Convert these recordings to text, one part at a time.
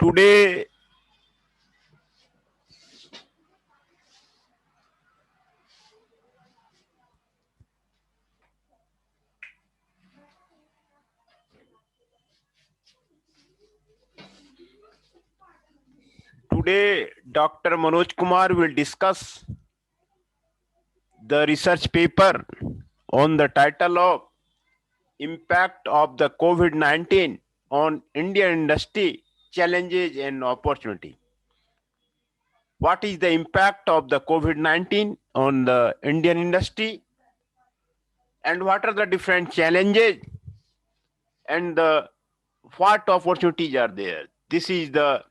Today, today, Dr. Manoj Kumar will discuss the research paper on the title of Impact of the COVID-19 on Indian Industry, Challenges and Opportunity. What is the impact of the COVID-19 on the Indian industry, and what are the different challenges and what opportunities are there? This is the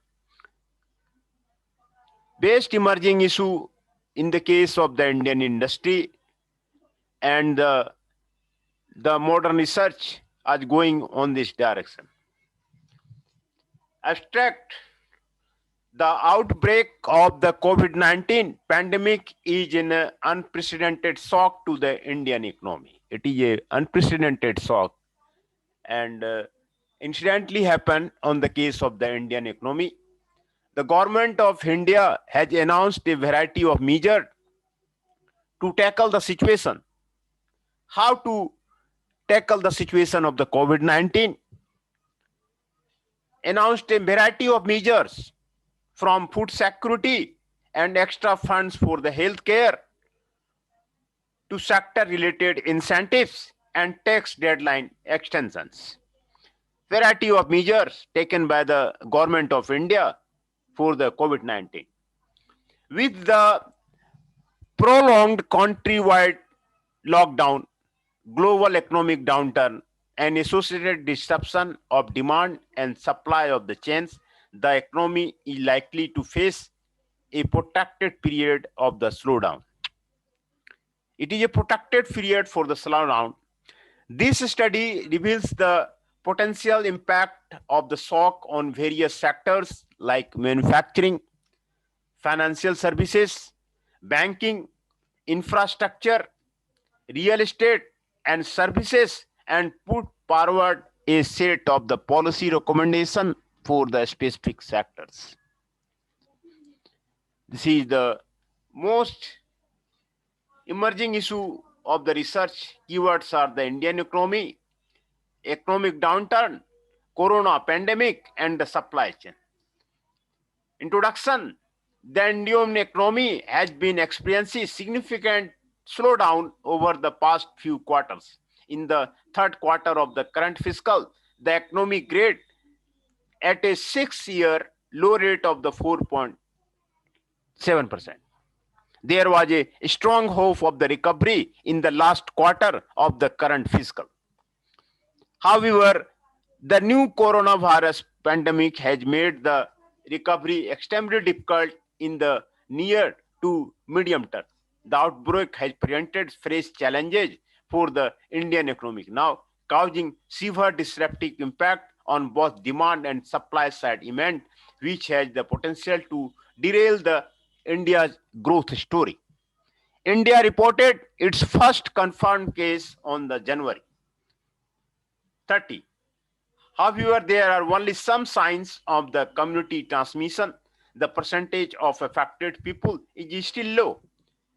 best emerging issue in the case of the Indian industry, and the modern research is going on this direction. Abstract: the outbreak of the COVID-19 pandemic is an unprecedented shock to the Indian economy. It is an unprecedented shock, and incidentally happened on the case of the Indian economy. The government of India has announced a variety of measures to tackle the situation. How to tackle the situation of the COVID-19? Announced a variety of measures, from food security and extra funds for the healthcare to sector related incentives and tax deadline extensions. Variety of measures taken by the government of India for the COVID-19. With the prolonged countrywide lockdown, global economic downturn, and associated disruption of demand and supply of the chains, the economy is likely to face a protracted period of the slowdown. It is a protracted period for the slowdown. This study reveals the potential impact of the shock on various sectors like manufacturing, financial services, banking, infrastructure, real estate, and services, and put forward a set of the policy recommendation for the specific sectors. This is the most emerging issue of the research. Keywords are the Indian economy, economic downturn, corona pandemic, and the supply chain. Introduction: the Indian economy has been experiencing significant slowdown over the past few quarters. In the third quarter of the current fiscal, the economy grew at a 6-year low rate of the 4.7%. There was a strong hope of the recovery in the last quarter of the current fiscal. However, the new coronavirus pandemic has made the recovery extremely difficult in the near to medium term. The outbreak has presented fresh challenges for the Indian economy now, causing severe disruptive impact on both demand and supply side demand, which has the potential to derail the India's growth story. India reported its first confirmed case on the January 30. However, there are only some signs of the community transmission. The percentage of affected people is still low,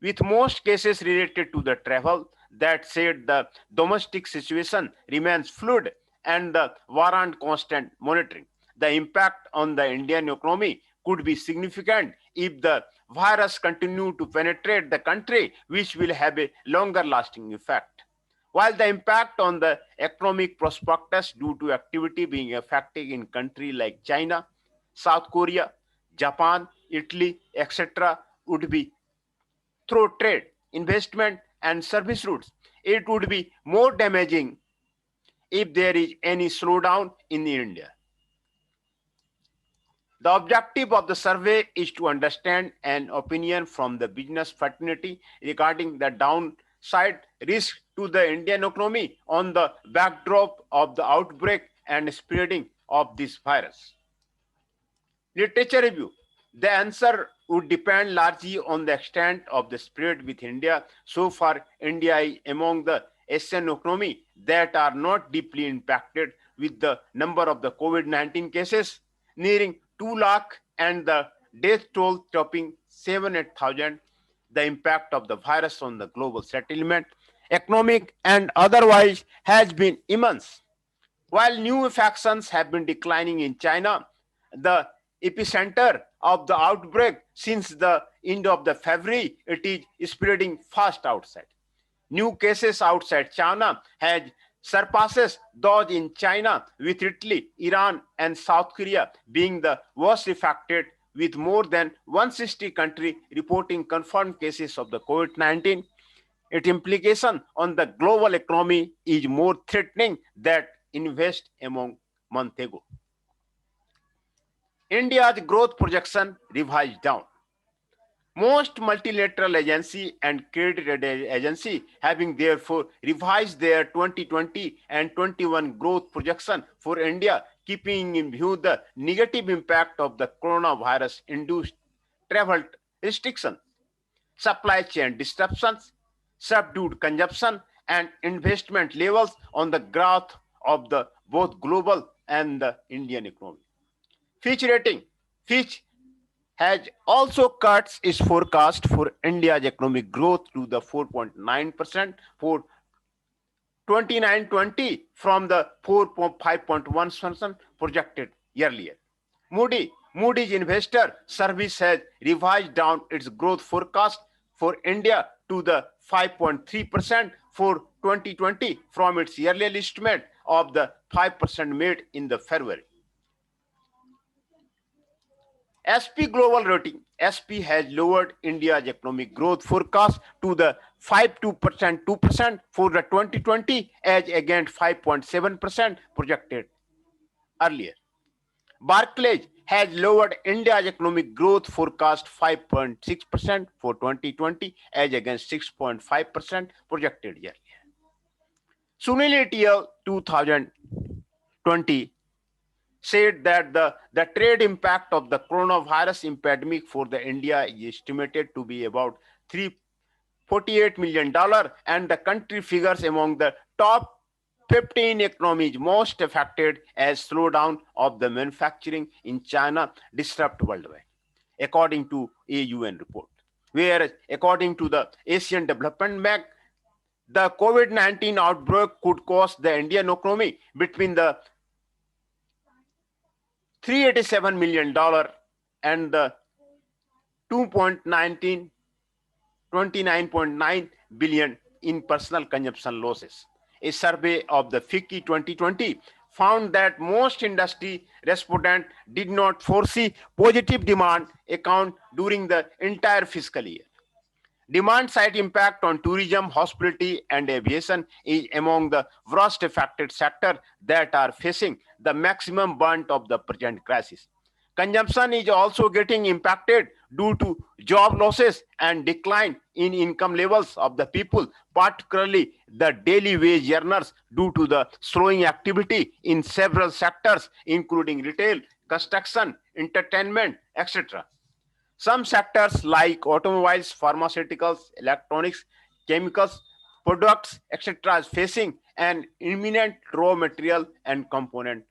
with most cases related to the travel. That said, the domestic situation remains fluid and warrant constant monitoring. The impact on the Indian economy could be significant if the virus continue to penetrate the country, which will have a longer lasting effect. While the impact on the economic prospectus due to activity being affected in countries like China, South Korea, Japan, Italy, etc., would be through trade, investment, and service routes, it would be more damaging if there is any slowdown in India. The objective of the survey is to understand an opinion from the business fraternity regarding the downside risk to the Indian economy on the backdrop of the outbreak and spreading of this virus. Literature review. The answer would depend largely on the extent of the spread with India. So far, India is among the Asian economy that are not deeply impacted, with the number of the COVID-19 cases nearing 2 lakh and the death toll topping 7,000, the impact of the virus on the global settlement, economic and otherwise, has been immense. While new infections have been declining in China, the epicenter of the outbreak since the end of the February, it is spreading fast outside. New cases outside China has surpasses those in China, with Italy, Iran, and South Korea being the worst affected, with more than 160 countries reporting confirmed cases of the COVID-19. Its implication on the global economy is more threatening than invest among month ago. India's growth projection revised down. Most multilateral agency and credit agency having therefore revised their 2020 and 21 growth projection for India, keeping in view the negative impact of the coronavirus induced travel restrictions, supply chain disruptions, subdued consumption, and investment levels on the growth of the both global and the Indian economy. Fitch rating. Fitch has also cut its forecast for India's economic growth to the 4.9% for 29-20 from the 5.1% projected earlier. Moody's Investor Service has revised down its growth forecast for India to the 5.3% for 2020 from its earlier estimate of the 5% made in the February. SP Global Rating, SP has lowered India's economic growth forecast to the 5.2% for the 2020 as against 5.7% projected earlier. Barclays has lowered India's economic growth forecast 5.6% for 2020 as against 6.5% projected earlier. Sunil ETL 2020 said that the trade impact of the coronavirus pandemic for the India is estimated to be about $348 million, and the country figures among the top 15 economies most affected as slowdown of the manufacturing in China disrupt worldwide, according to a UN report. Whereas, according to the Asian Development Bank, the COVID-19 outbreak could cost the Indian economy between the $387 million and the 29.9 billion in personal consumption losses. A survey of the FICCI 2020 found that most industry respondents did not foresee positive demand account during the entire fiscal year. Demand side impact on tourism, hospitality, and aviation is among the worst affected sectors that are facing the maximum brunt of the present crisis. Consumption is also getting impacted due to job losses and decline in income levels of the people, particularly the daily wage earners, due to the slowing activity in several sectors, including retail, construction, entertainment, etc. Some sectors like automobiles, pharmaceuticals, electronics, chemicals, products, etc. is facing an imminent raw material and component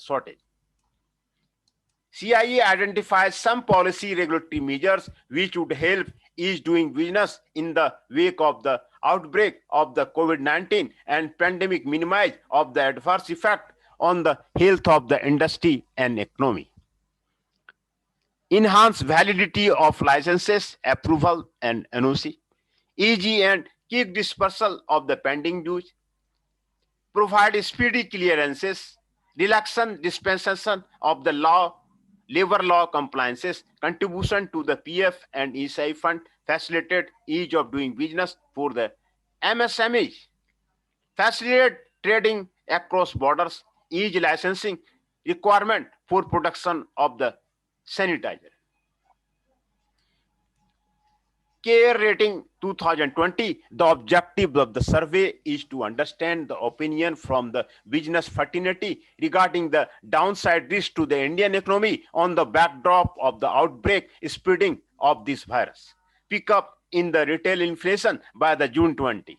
shortage. CIE identifies some policy regulatory measures which would help ease doing business in the wake of the outbreak of the COVID-19 and pandemic, minimize of the adverse effect on the health of the industry and economy. Enhance validity of licenses, approval, and NOC, easy and quick dispersal of the pending dues, provide speedy clearances, relaxation dispensation of the labor law compliances, contribution to the PF and ESI fund, facilitate ease of doing business for the MSMEs, facilitate trading across borders, ease licensing requirement for production of the sanitizer. CARE rating 2020, the objective of the survey is to understand the opinion from the business fraternity regarding the downside risk to the Indian economy on the backdrop of the outbreak spreading of this virus. Pick up in the retail inflation by the June 20.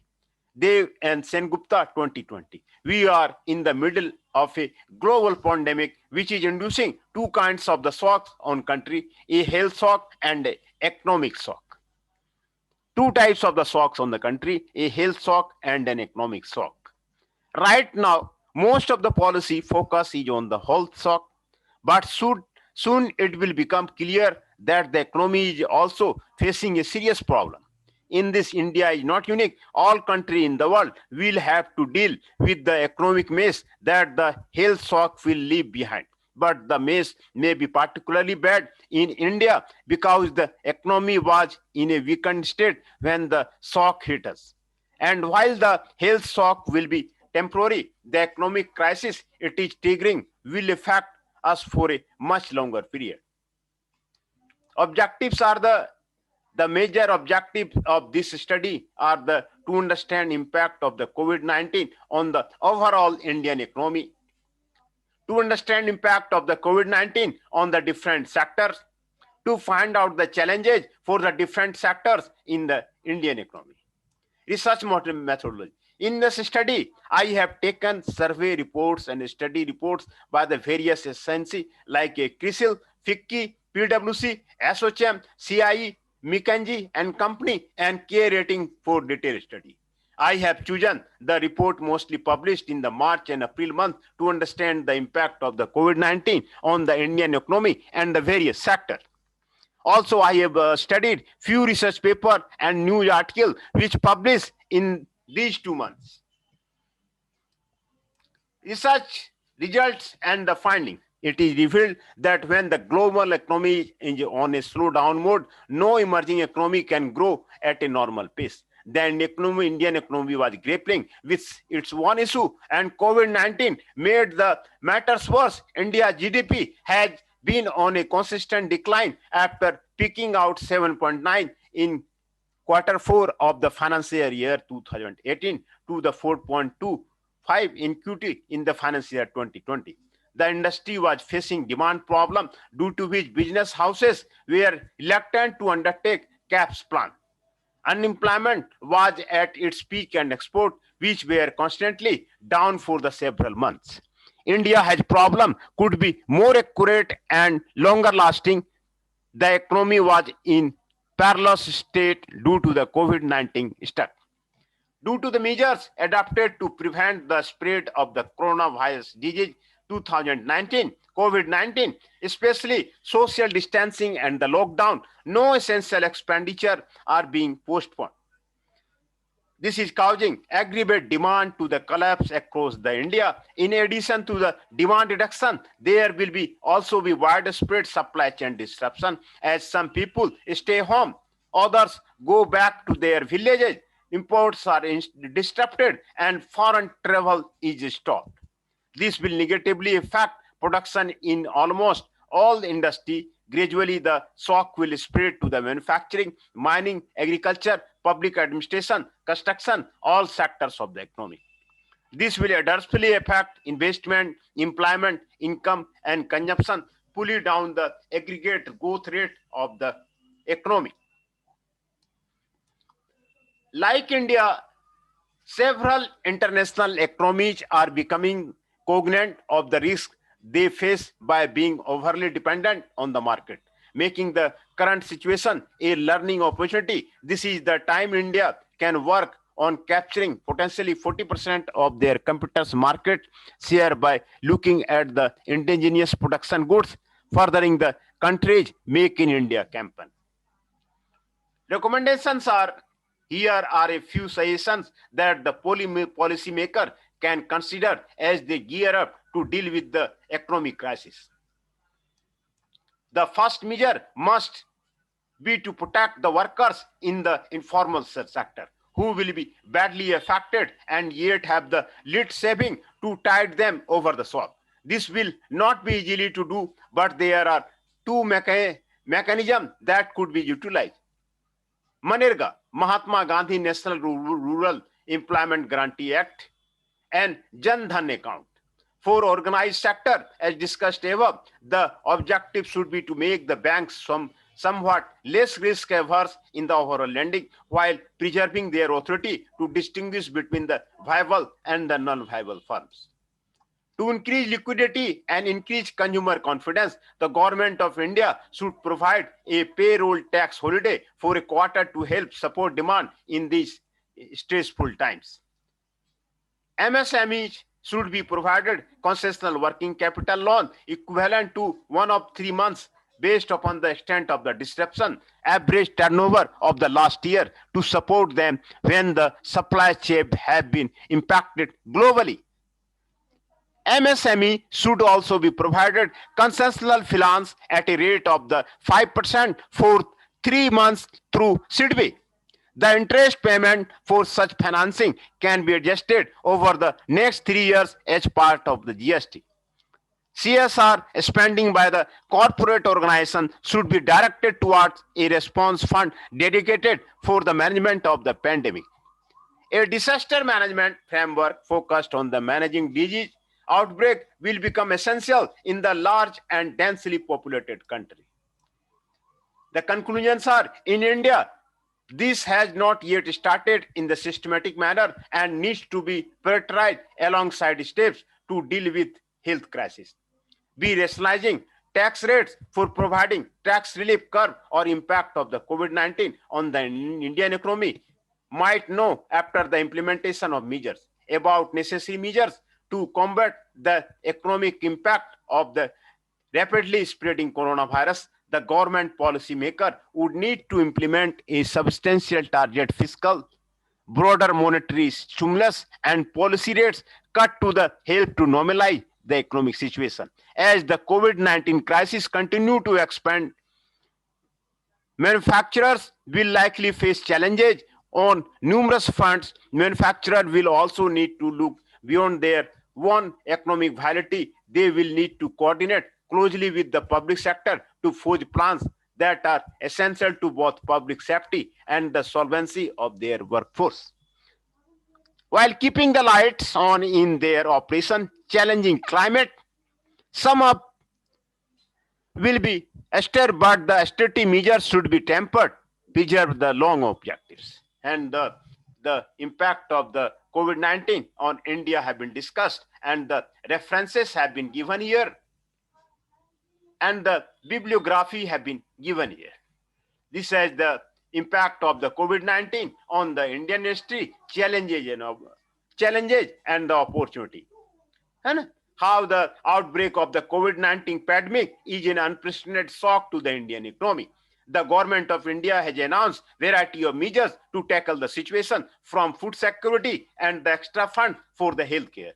Dev and Sengupta 2020. We are in the middle of a global pandemic which is inducing two kinds of the shocks on country, a health shock and an economic shock. Two types of the shocks on the country, a health shock and an economic shock. Right now, most of the policy focus is on the health shock, but soon it will become clear that the economy is also facing a serious problem. In this, India is not unique. All countries in the world will have to deal with the economic mess that the health shock will leave behind. But the mess may be particularly bad in India because the economy was in a weakened state when the shock hit us. And while the health shock will be temporary, the economic crisis it is triggering will affect us for a much longer period. Objectives are the major objectives of this study are the to understand impact of the COVID-19 on the overall Indian economy, to understand impact of the COVID-19 on the different sectors, to find out the challenges for the different sectors in the Indian economy. Research methodology. In this study, I have taken survey reports and study reports by the various agencies like CRISIL, FICCI, PwC, SOCHM, CIE, McKinsey and Company, and K rating for detailed study. I have chosen the report mostly published in the March and April month to understand the impact of the COVID-19 on the Indian economy and the various sectors. Also, I have studied few research papers and news articles which published in these 2 months. Research results and the findings. It is revealed that when the global economy is on a slowdown mode, no emerging economy can grow at a normal pace. The Indian economy was grappling with its one issue, and COVID-19 made the matters worse. India's GDP has been on a consistent decline after peaking out 7.9 in Q4 of the financial year 2018 to the 4.25 in Q2 in the financial year 2020. The industry was facing demand problem due to which business houses were reluctant to undertake CAPS plan. Unemployment was at its peak and export, which were constantly down for the several months. India has problem could be more accurate and longer lasting. The economy was in perilous state due to the COVID-19 stuck. Due to the measures adopted to prevent the spread of the coronavirus disease 2019, COVID-19, especially social distancing and the lockdown, no essential expenditure are being postponed. This is causing aggregate demand to the collapse across the India. In addition to the demand reduction, there will also be widespread supply chain disruption as some people stay home, others go back to their villages, imports are disrupted, and foreign travel is stopped. This will negatively affect production in almost all industry. Gradually, the shock will spread to the manufacturing, mining, agriculture, public administration, construction, all sectors of the economy. This will adversely affect investment, employment, income, and consumption, pulling down the aggregate growth rate of the economy. Like India, several international economies are becoming cognizant of the risk they face by being overly dependent on the market, making the current situation a learning opportunity. This is the time India can work on capturing potentially 40% of their competitors' market share by looking at the indigenous production goods, furthering the country's Make in India campaign. Recommendations are here are a few suggestions that the policymaker can consider as they gear up to deal with the economic crisis. The first measure must be to protect the workers in the informal sector who will be badly affected and yet have the least saving to tide them over the swamp. This will not be easily to do, but there are two mechanisms that could be utilized. Manrega, Mahatma Gandhi National Rural Employment Guarantee Act, and Jan Dhan account. For organized sector, as discussed above, the objective should be to make the banks somewhat less risk averse in the overall lending while preserving their authority to distinguish between the viable and the non-viable firms. To increase liquidity and increase consumer confidence, the government of India should provide a payroll tax holiday for a quarter to help support demand in these stressful times. MSMEs should be provided concessional working capital loan equivalent to 1 of 3 months based upon the extent of the disruption, average turnover of the last year to support them when the supply chain have been impacted globally. MSME should also be provided concessional finance at a rate of the 5% for 3 months through SIDBI. The interest payment for such financing can be adjusted over the next 3 years as part of the GST. CSR spending by the corporate organization should be directed towards a response fund dedicated for the management of the pandemic. A disaster management framework focused on the managing disease outbreak will become essential in the large and densely populated country. The conclusions are, in India, this has not yet started in the systematic manner and needs to be prioritized alongside steps to deal with health crisis. Be rationalizing tax rates for providing tax relief curve or impact of the COVID-19 on the Indian economy might know after the implementation of measures about necessary measures to combat the economic impact of the rapidly spreading coronavirus. The government policy maker would need to implement a substantial target fiscal, broader monetary stimulus, and policy rates cut to the help to normalize the economic situation. As the COVID-19 crisis continue to expand, manufacturers will likely face challenges on numerous fronts. Manufacturers will also need to look beyond their own economic viability. They will need to coordinate closely with the public sector to forge plans that are essential to both public safety and the solvency of their workforce. While keeping the lights on in their operation, challenging climate, some up will be austerity, but the austerity measures should be tempered, preserve the long objectives. And the impact of the COVID-19 on India have been discussed, and the references have been given here, and the bibliography have been given here. This is the impact of the COVID-19 on the Indian industry, challenges and the opportunity. And how the outbreak of the COVID-19 pandemic is an unprecedented shock to the Indian economy. The government of India has announced a variety of measures to tackle the situation, from food security and the extra fund for the healthcare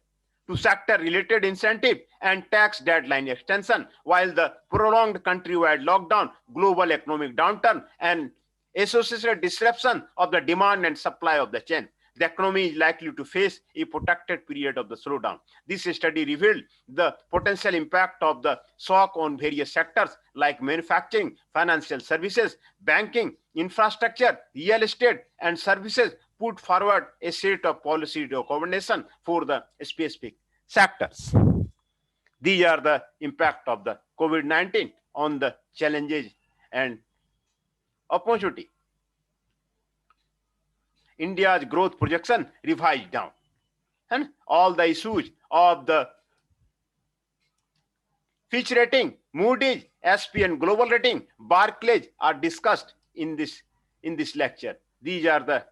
to sector-related incentive and tax deadline extension, while the prolonged countrywide lockdown, global economic downturn, and associated disruption of the demand and supply of the chain. The economy is likely to face a protracted period of the slowdown. This study revealed the potential impact of the shock on various sectors like manufacturing, financial services, banking, infrastructure, real estate, and services, put forward a set of policy recommendations for the specific sectors. These are the impact of the COVID-19 on the challenges and opportunity. India's growth projection revised down, and all the issues of the Fitch rating, Moody's, SP, and global rating, Barclays are discussed in this lecture. These are the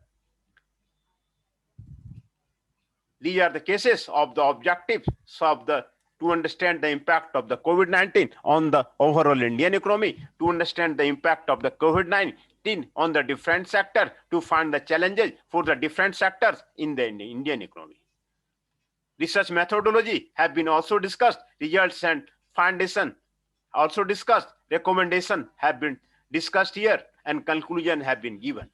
cases of the objectives of the to understand the impact of the COVID-19 on the overall Indian economy, to understand the impact of the COVID-19 on the different sector, to find the challenges for the different sectors in the Indian economy. Research methodology have been also discussed, results and foundation also discussed, recommendation have been discussed here, and conclusion have been given.